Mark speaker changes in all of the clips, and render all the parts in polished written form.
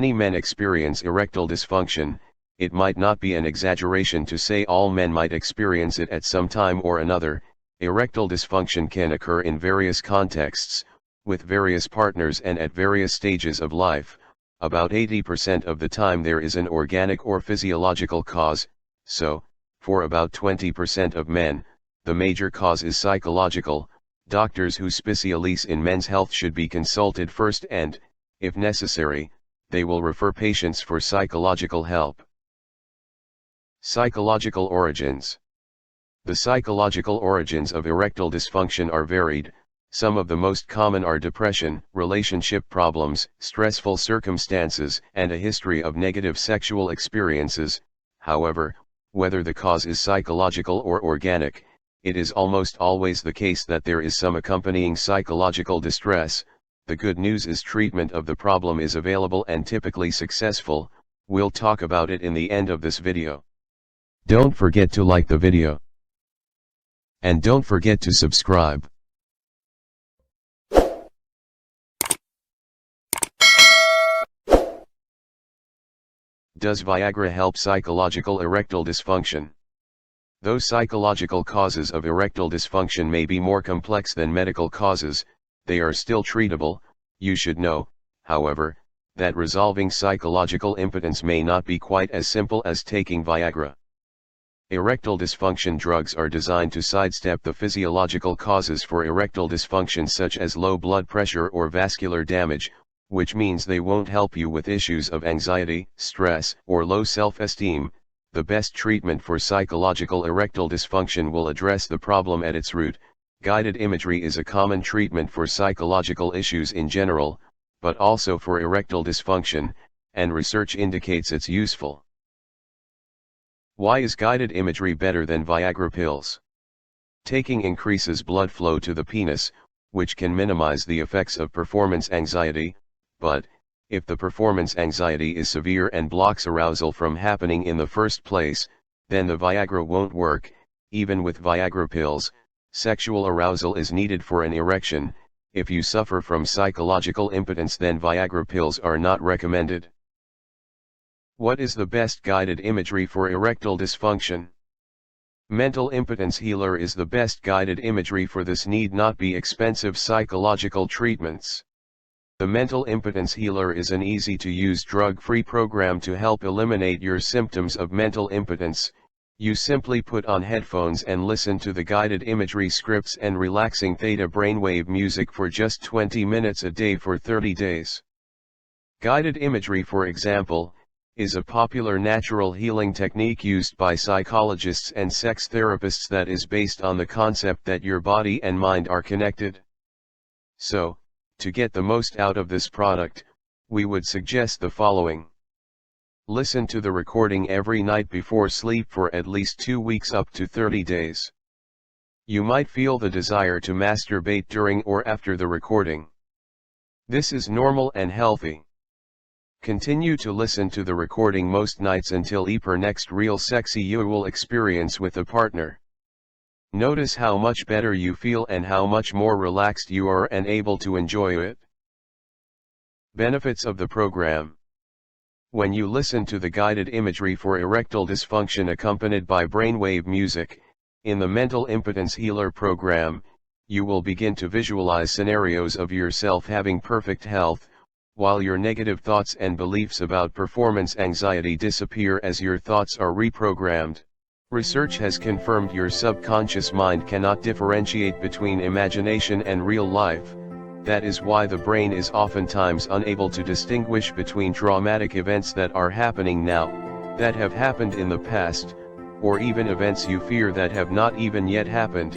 Speaker 1: many men experience erectile dysfunction, it might not be an exaggeration to say all men might experience it at some time or another. Erectile dysfunction can occur in various contexts, with various partners and at various stages of life. About 80% of the time there is an organic or physiological cause, so, for about 20% of men, the major cause is psychological. Doctors who specialize in men's health should be consulted first and, if necessary, they will refer patients for psychological help. Psychological origins. The psychological origins of erectile dysfunction are varied. Some of the most common are depression, relationship problems, stressful circumstances, and a history of negative sexual experiences. However, whether the cause is psychological or organic, it is almost always the case that there is some accompanying psychological distress. The good news is treatment of the problem is available and typically successful. We'll talk about it in the end of this video. Don't forget to like the video. And don't forget to subscribe. Does Viagra help psychological erectile dysfunction? Though psychological causes of erectile dysfunction may be more complex than medical causes, they are still treatable. You should know, however, that resolving psychological impotence may not be quite as simple as taking Viagra. Erectile dysfunction drugs are designed to sidestep the physiological causes for erectile dysfunction such as low blood pressure or vascular damage, which means they won't help you with issues of anxiety, stress, or low self-esteem. The best treatment for psychological erectile dysfunction will address the problem at its root. Guided imagery is a common treatment for psychological issues in general, but also for erectile dysfunction, and research indicates it's useful. Why is guided imagery better than Viagra pills? Taking increases blood flow to the penis, which can minimize the effects of performance anxiety. But, if the performance anxiety is severe and blocks arousal from happening in the first place, then the Viagra won't work. Even with Viagra pills, sexual arousal is needed for an erection. If you suffer from psychological impotence, then Viagra pills are not recommended. What is the best guided imagery for erectile dysfunction? Mental impotence healer is the best guided imagery for this. Need not be expensive psychological treatments. The Mental Impotence Healer is an easy-to-use drug-free program to help eliminate your symptoms of mental impotence. You simply put on headphones and listen to the guided imagery scripts and relaxing theta brainwave music for just 20 minutes a day for 30 days. Guided imagery, for example, is a popular natural healing technique used by psychologists and sex therapists that is based on the concept that your body and mind are connected. So, to get the most out of this product, we would suggest the following. Listen to the recording every night before sleep for at least 2 weeks up to 30 days. You might feel the desire to masturbate during or after the recording. This is normal and healthy. Continue to listen to the recording most nights until your next real sexy you will experience with a partner. Notice how much better you feel and how much more relaxed you are and able to enjoy it. Benefits of the program. When you listen to the guided imagery for erectile dysfunction accompanied by brainwave music, in the Mental Impotence Healer program, you will begin to visualize scenarios of yourself having perfect health, while your negative thoughts and beliefs about performance anxiety disappear as your thoughts are reprogrammed. Research has confirmed your subconscious mind cannot differentiate between imagination and real life. That is why the brain is oftentimes unable to distinguish between traumatic events that are happening now, that have happened in the past, or even events you fear that have not even yet happened.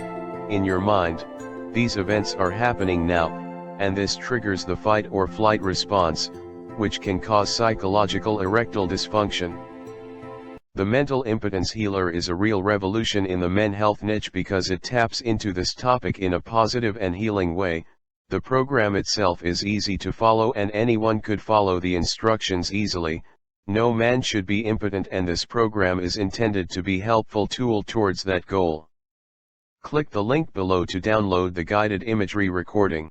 Speaker 1: In your mind, these events are happening now, and this triggers the fight or flight response, which can cause psychological erectile dysfunction. The Mental Impotence Healer is a real revolution in the men's health niche because it taps into this topic in a positive and healing way. The program itself is easy to follow and anyone could follow the instructions easily. No man should be impotent, and this program is intended to be a helpful tool towards that goal. Click the link below to download the guided imagery recording.